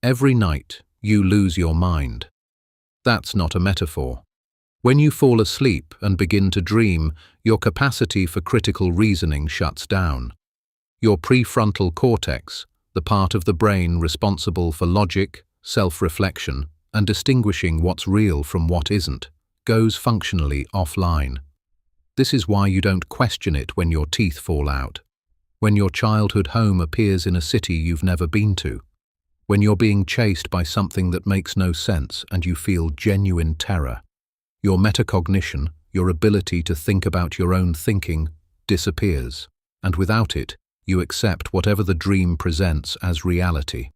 Every night, you lose your mind. That's not a metaphor. When you fall asleep and begin to dream, your capacity for critical reasoning shuts down. Your prefrontal cortex, the part of the brain responsible for logic, self-reflection, and distinguishing what's real from what isn't, goes functionally offline. This is why you don't question it when your teeth fall out, when your childhood home appears in a city you've never been to, when you're being chased by something that makes no sense and you feel genuine terror. Your metacognition, your ability to think about your own thinking, disappears, and without it, you accept whatever the dream presents as reality.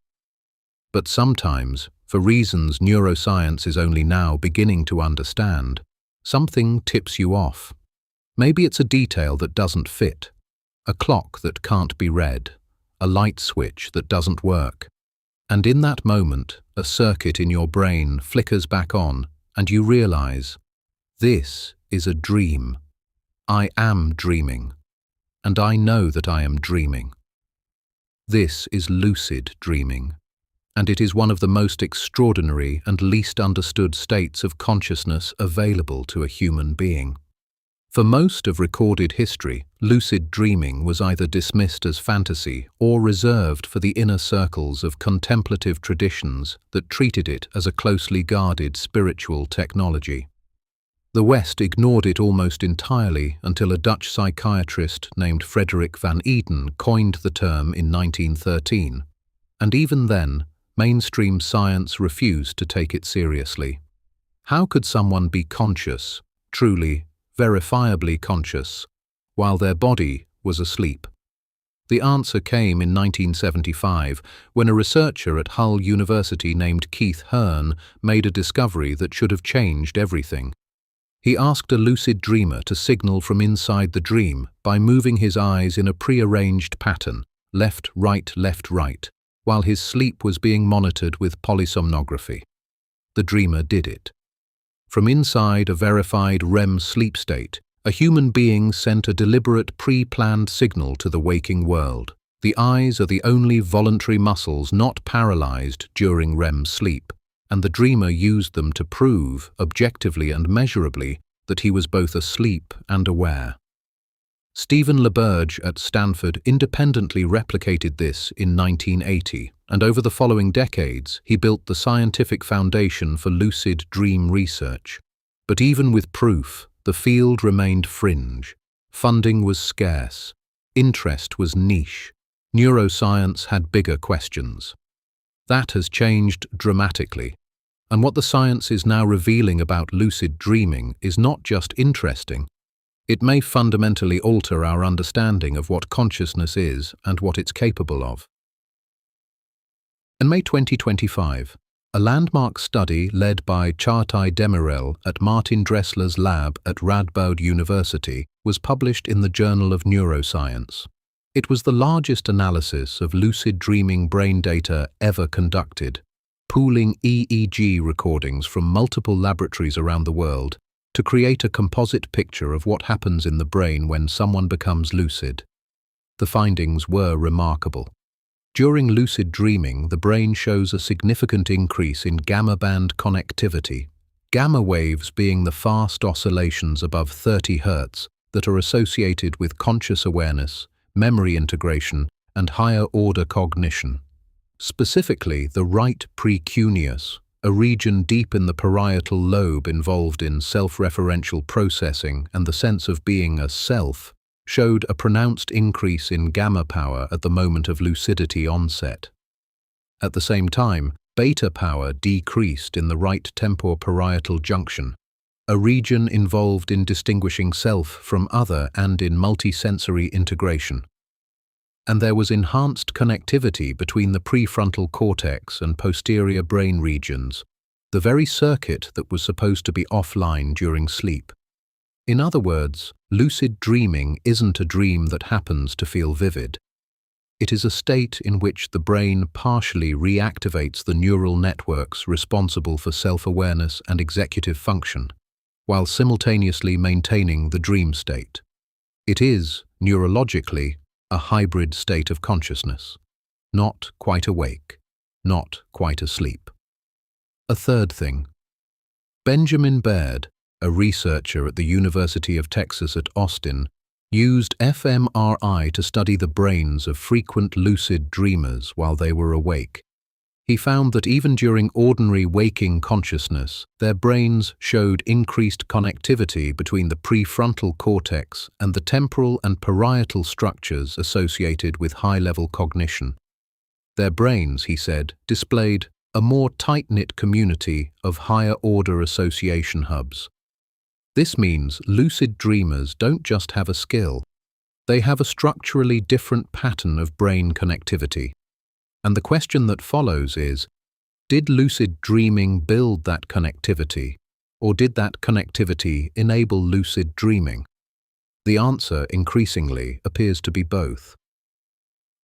But sometimes, for reasons neuroscience is only now beginning to understand, something tips you off. Maybe it's a detail that doesn't fit, a clock that can't be read, a light switch that doesn't work. And in that moment, a circuit in your brain flickers back on, and you realize, this is a dream. I am dreaming, and I know that I am dreaming. This is lucid dreaming, and it is one of the most extraordinary and least understood states of consciousness available to a human being. For most of recorded history, lucid dreaming was either dismissed as fantasy or reserved for the inner circles of contemplative traditions that treated it as a closely guarded spiritual technology. The West ignored it almost entirely until a Dutch psychiatrist named Frederik van Eden coined the term in 1913, and even then, mainstream science refused to take it seriously. How could someone be conscious, truly, verifiably conscious, while their body was asleep? The answer came in 1975 when a researcher at Hull University named Keith Hearn made a discovery that should have changed everything. He asked a lucid dreamer to signal from inside the dream by moving his eyes in a prearranged pattern, left, right, while his sleep was being monitored with polysomnography. The dreamer did it. From inside a verified REM sleep state, a human being sent a deliberate pre-planned signal to the waking world. The eyes are the only voluntary muscles not paralyzed during REM sleep, and the dreamer used them to prove, objectively and measurably, that he was both asleep and aware. Stephen LaBerge at Stanford independently replicated this in 1980, and over the following decades, he built the scientific foundation for lucid dream research. But even with proof, the field remained fringe. Funding was scarce. Interest was niche. Neuroscience had bigger questions. That has changed dramatically, and what the science is now revealing about lucid dreaming is not just interesting. It may fundamentally alter our understanding of what consciousness is and what it's capable of. In May 2025, a landmark study led by Chartai Demirel at Martin Dressler's lab at Radboud University was published in the Journal of Neuroscience. It was the largest analysis of lucid dreaming brain data ever conducted, pooling EEG recordings from multiple laboratories around the world to create a composite picture of what happens in the brain when someone becomes lucid. The findings were remarkable. During lucid dreaming, the brain shows a significant increase in gamma band connectivity, gamma waves being the fast oscillations above 30 Hz that are associated with conscious awareness, memory integration, and higher-order cognition. Specifically, the right precuneus, a region deep in the parietal lobe involved in self-referential processing and the sense of being a self, showed a pronounced increase in gamma power at the moment of lucidity onset. At the same time, beta power decreased in the right temporoparietal junction, a region involved in distinguishing self from other and in multisensory integration. And there was enhanced connectivity between the prefrontal cortex and posterior brain regions, the very circuit that was supposed to be offline during sleep. In other words, lucid dreaming isn't a dream that happens to feel vivid. It is a state in which the brain partially reactivates the neural networks responsible for self-awareness and executive function, while simultaneously maintaining the dream state. It is, neurologically, a hybrid state of consciousness, not quite awake, not quite asleep. A third thing. Benjamin Baird, a researcher at the University of Texas at Austin, used fMRI to study the brains of frequent lucid dreamers while they were awake. He found that even during ordinary waking consciousness, their brains showed increased connectivity between the prefrontal cortex and the temporal and parietal structures associated with high-level cognition. Their brains, he said, displayed a more tight-knit community of higher-order association hubs. This means lucid dreamers don't just have a skill, they have a structurally different pattern of brain connectivity. And the question that follows is, did lucid dreaming build that connectivity, or did that connectivity enable lucid dreaming? The answer, increasingly, appears to be both.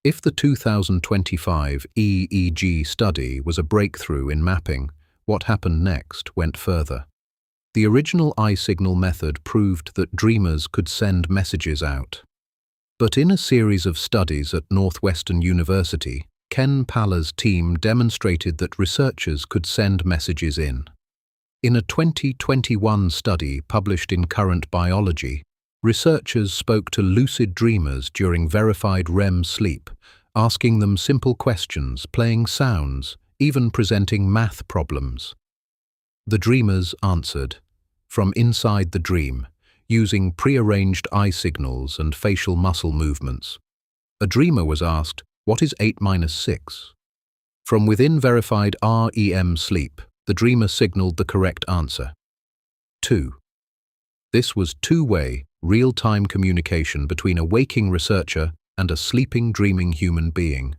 If the 2025 EEG study was a breakthrough in mapping, what happened next went further. The original eye signal method proved that dreamers could send messages out. But in a series of studies at Northwestern University, Ken Palla's team demonstrated that researchers could send messages in. In a 2021 study published in Current Biology, researchers spoke to lucid dreamers during verified REM sleep, asking them simple questions, playing sounds, even presenting math problems. The dreamers answered from inside the dream, using prearranged eye signals and facial muscle movements. A dreamer was asked, "What is 8 minus 6? From within verified REM sleep, the dreamer signaled the correct answer. 2. This was two-way, real-time communication between a waking researcher and a sleeping, dreaming human being.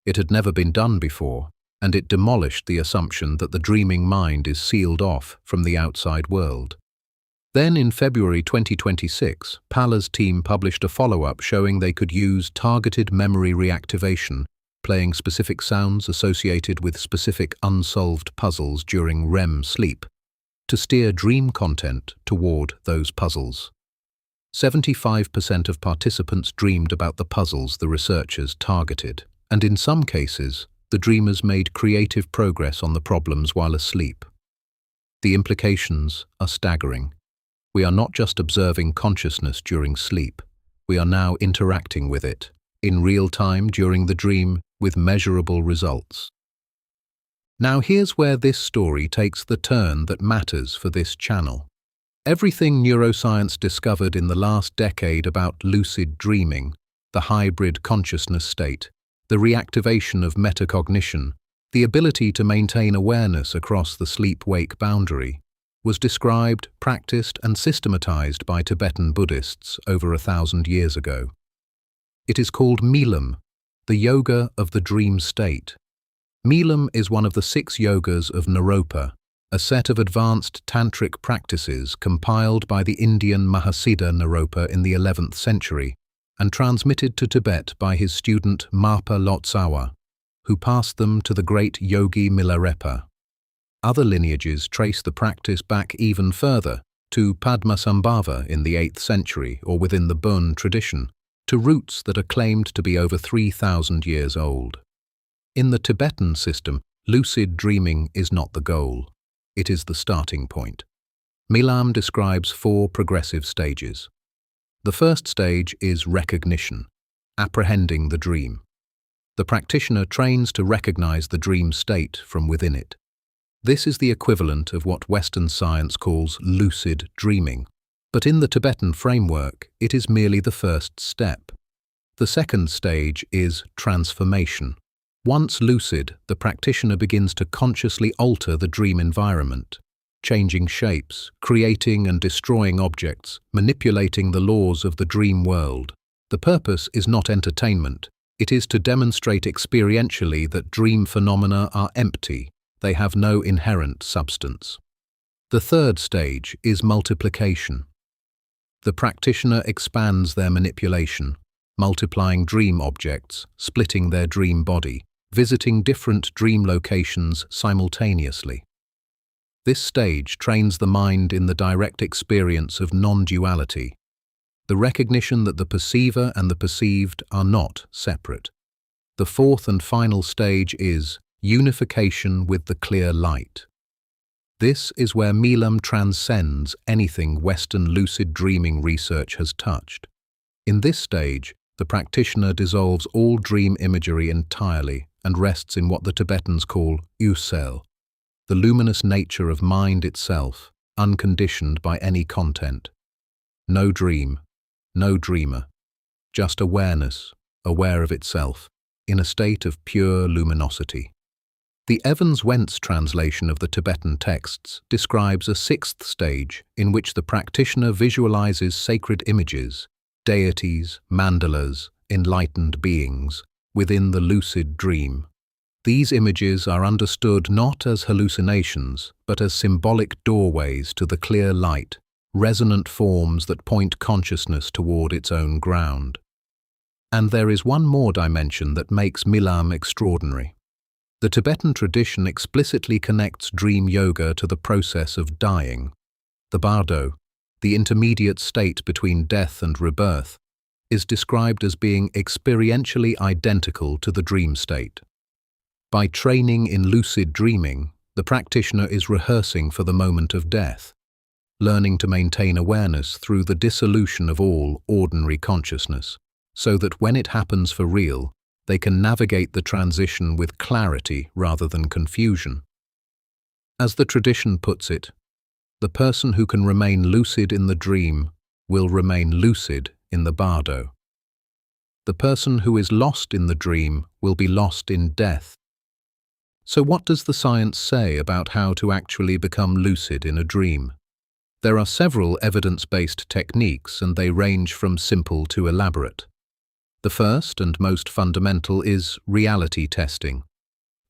It had never been done before, and it demolished the assumption that the dreaming mind is sealed off from the outside world. Then in February 2026, Palla's team published a follow-up showing they could use targeted memory reactivation, playing specific sounds associated with specific unsolved puzzles during REM sleep, to steer dream content toward those puzzles. 75% of participants dreamed about the puzzles the researchers targeted, and in some cases, the dreamers made creative progress on the problems while asleep. The implications are staggering. We are not just observing consciousness during sleep, we are now interacting with it, in real time during the dream, with measurable results. Now here's where this story takes the turn that matters for this channel. Everything neuroscience discovered in the last decade about lucid dreaming, the hybrid consciousness state, the reactivation of metacognition, the ability to maintain awareness across the sleep-wake boundary, was described, practiced, and systematized by Tibetan Buddhists over 1,000 years ago. It is called Milam, the yoga of the dream state. Milam is one of the 6 yogas of Naropa, a set of advanced tantric practices compiled by the Indian Mahasiddha Naropa in the 11th century and transmitted to Tibet by his student Marpa Lotsawa, who passed them to the great Yogi Milarepa. Other lineages trace the practice back even further, to Padmasambhava in the 8th century or within the Bon tradition, to roots that are claimed to be over 3,000 years old. In the Tibetan system, lucid dreaming is not the goal. It is the starting point. Milam describes 4 progressive stages. The first stage is recognition, apprehending the dream. The practitioner trains to recognize the dream state from within it. This is the equivalent of what Western science calls lucid dreaming, but in the Tibetan framework, it is merely the first step. The second stage is transformation. Once lucid, the practitioner begins to consciously alter the dream environment, changing shapes, creating and destroying objects, manipulating the laws of the dream world. The purpose is not entertainment. It is to demonstrate experientially that dream phenomena are empty. They have no inherent substance. The third stage is multiplication. The practitioner expands their manipulation, multiplying dream objects, splitting their dream body, visiting different dream locations simultaneously. This stage trains the mind in the direct experience of non-duality, the recognition that the perceiver and the perceived are not separate. The fourth and final stage is unification with the clear light. This is where Milam transcends anything Western lucid dreaming research has touched. In this stage, the practitioner dissolves all dream imagery entirely and rests in what the Tibetans call usel, the luminous nature of mind itself, unconditioned by any content. No dream, no dreamer, just awareness, aware of itself, in a state of pure luminosity. The Evans-Wentz translation of the Tibetan texts describes a sixth stage in which the practitioner visualizes sacred images, deities, mandalas, enlightened beings, within the lucid dream. These images are understood not as hallucinations, but as symbolic doorways to the clear light, resonant forms that point consciousness toward its own ground. And there is one more dimension that makes Milam extraordinary. The Tibetan tradition explicitly connects dream yoga to the process of dying. The bardo, the intermediate state between death and rebirth, is described as being experientially identical to the dream state. By training in lucid dreaming, the practitioner is rehearsing for the moment of death, learning to maintain awareness through the dissolution of all ordinary consciousness, so that when it happens for real, they can navigate the transition with clarity rather than confusion. As the tradition puts it, the person who can remain lucid in the dream will remain lucid in the bardo. The person who is lost in the dream will be lost in death. So what does the science say about how to actually become lucid in a dream? There are several evidence-based techniques, and they range from simple to elaborate. The first and most fundamental is reality testing.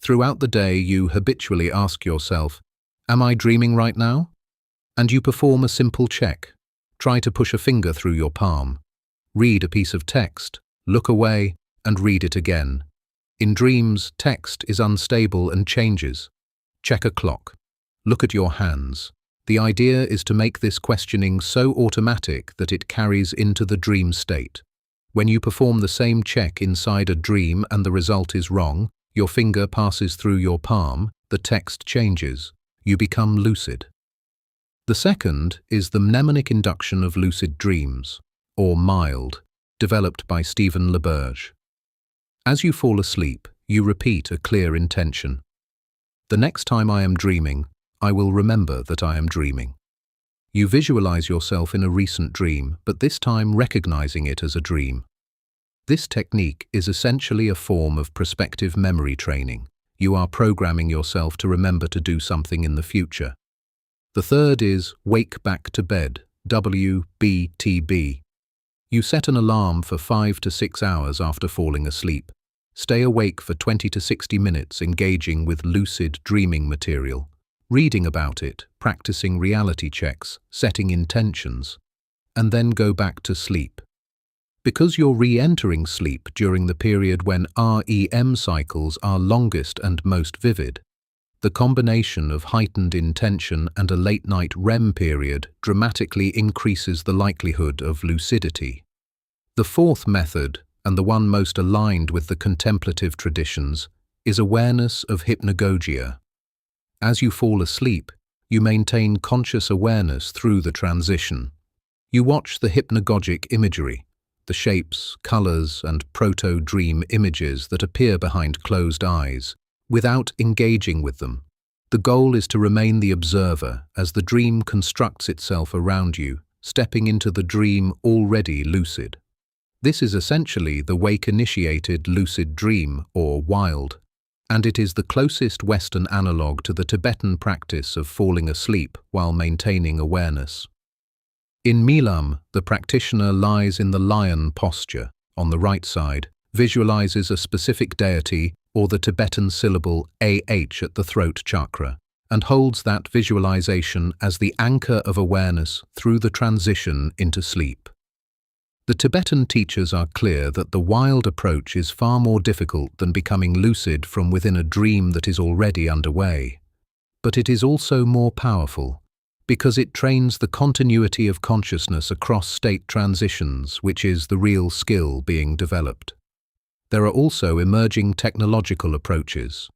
Throughout the day, you habitually ask yourself, "Am I dreaming right now?" And you perform a simple check. Try to push a finger through your palm. Read a piece of text, look away, and read it again. In dreams, text is unstable and changes. Check a clock. Look at your hands. The idea is to make this questioning so automatic that it carries into the dream state. When you perform the same check inside a dream and the result is wrong, your finger passes through your palm, the text changes. You become lucid. The second is the mnemonic induction of lucid dreams, or MILD, developed by Stephen LaBerge. As you fall asleep, you repeat a clear intention. The next time I am dreaming, I will remember that I am dreaming. You visualize yourself in a recent dream, but this time recognizing it as a dream. This technique is essentially a form of prospective memory training. You are programming yourself to remember to do something in the future. The third is wake back to bed, WBTB. You set an alarm for 5 to 6 hours after falling asleep. Stay awake for 20 to 60 minutes engaging with lucid dreaming material, reading about it, practicing reality checks, setting intentions, and then go back to sleep. Because you're re-entering sleep during the period when REM cycles are longest and most vivid, the combination of heightened intention and a late-night REM period dramatically increases the likelihood of lucidity. The fourth method, and the one most aligned with the contemplative traditions, is awareness of hypnagogia. As you fall asleep, you maintain conscious awareness through the transition. You watch the hypnagogic imagery, the shapes, colors, and proto-dream images that appear behind closed eyes, without engaging with them. The goal is to remain the observer as the dream constructs itself around you, stepping into the dream already lucid. This is essentially the wake-initiated lucid dream, or wild, and it is the closest Western analogue to the Tibetan practice of falling asleep while maintaining awareness. In Milam, the practitioner lies in the lion posture, on the right side, visualizes a specific deity or the Tibetan syllable AH at the throat chakra, and holds that visualization as the anchor of awareness through the transition into sleep. The Tibetan teachers are clear that the wild approach is far more difficult than becoming lucid from within a dream that is already underway. But it is also more powerful, because it trains the continuity of consciousness across state transitions, which is the real skill being developed. There are also emerging technological approaches.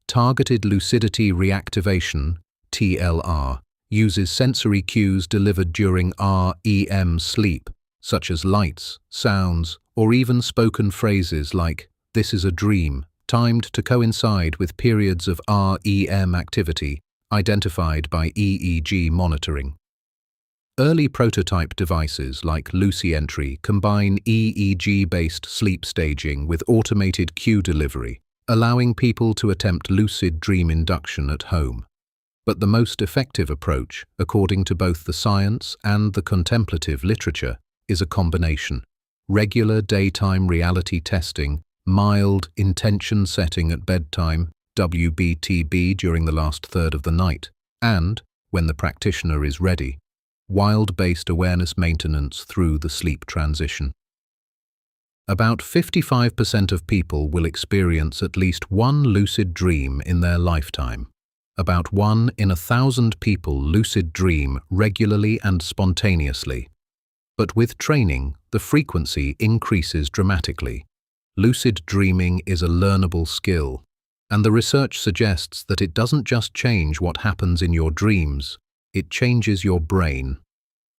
Targeted lucidity reactivation, TLR, uses sensory cues delivered during REM sleep, such as lights, sounds, or even spoken phrases like, "This is a dream," timed to coincide with periods of REM activity identified by EEG monitoring. Early prototype devices like Lucid combine EEG-based sleep staging with automated cue delivery, allowing people to attempt lucid dream induction at home. But the most effective approach, according to both the science and the contemplative literature, is a combination: regular daytime reality testing, mild intention setting at bedtime, WBTB during the last third of the night, and, when the practitioner is ready, wild-based awareness maintenance through the sleep transition. About 55% of people will experience at least one lucid dream in their lifetime. About 1 in 1,000 people lucid dream regularly and spontaneously. But with training, the frequency increases dramatically. Lucid dreaming is a learnable skill, and the research suggests that it doesn't just change what happens in your dreams, it changes your brain.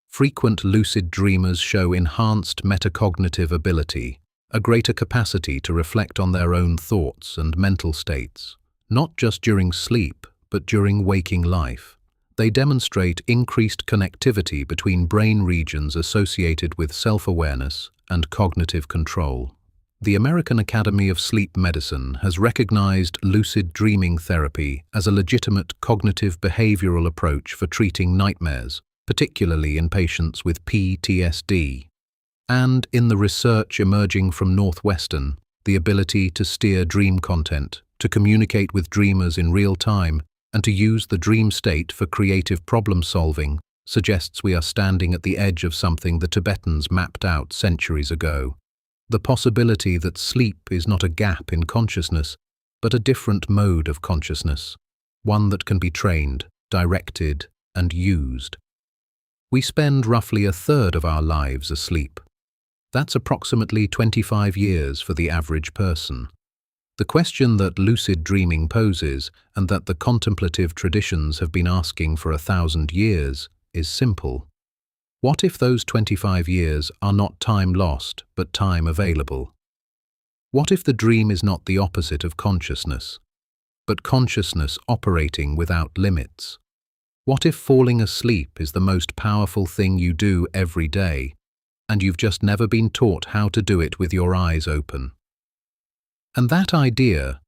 Frequent lucid dreamers show enhanced metacognitive ability, a greater capacity to reflect on their own thoughts and mental states, not just during sleep, but during waking life. They demonstrate increased connectivity between brain regions associated with self-awareness and cognitive control. The American Academy of Sleep Medicine has recognized lucid dreaming therapy as a legitimate cognitive behavioral approach for treating nightmares, particularly in patients with PTSD. And in the research emerging from Northwestern, the ability to steer dream content, to communicate with dreamers in real time, and to use the dream state for creative problem-solving suggests we are standing at the edge of something the Tibetans mapped out centuries ago. The possibility that sleep is not a gap in consciousness, but a different mode of consciousness, one that can be trained, directed, and used. We spend roughly a third of our lives asleep. That's approximately 25 years for the average person. The question that lucid dreaming poses, and that the contemplative traditions have been asking for 1,000 years, is simple. What if those 25 years are not time lost, but time available? What if the dream is not the opposite of consciousness, but consciousness operating without limits? What if falling asleep is the most powerful thing you do every day, and you've just never been taught how to do it with your eyes open? And that idea,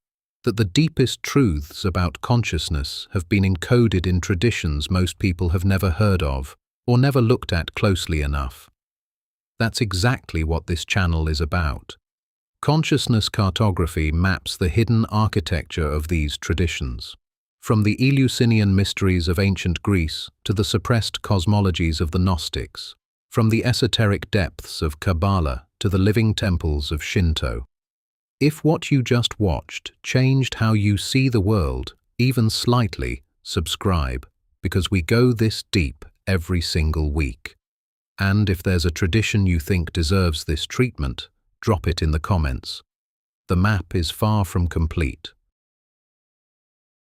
that the deepest truths about consciousness have been encoded in traditions most people have never heard of, or never looked at closely enough. That's exactly what this channel is about. Consciousness Cartography maps the hidden architecture of these traditions. From the Eleusinian mysteries of ancient Greece to the suppressed cosmologies of the Gnostics, from the esoteric depths of Kabbalah to the living temples of Shinto. If what you just watched changed how you see the world, even slightly, subscribe, because we go this deep every single week. And if there's a tradition you think deserves this treatment, drop it in the comments. The map is far from complete,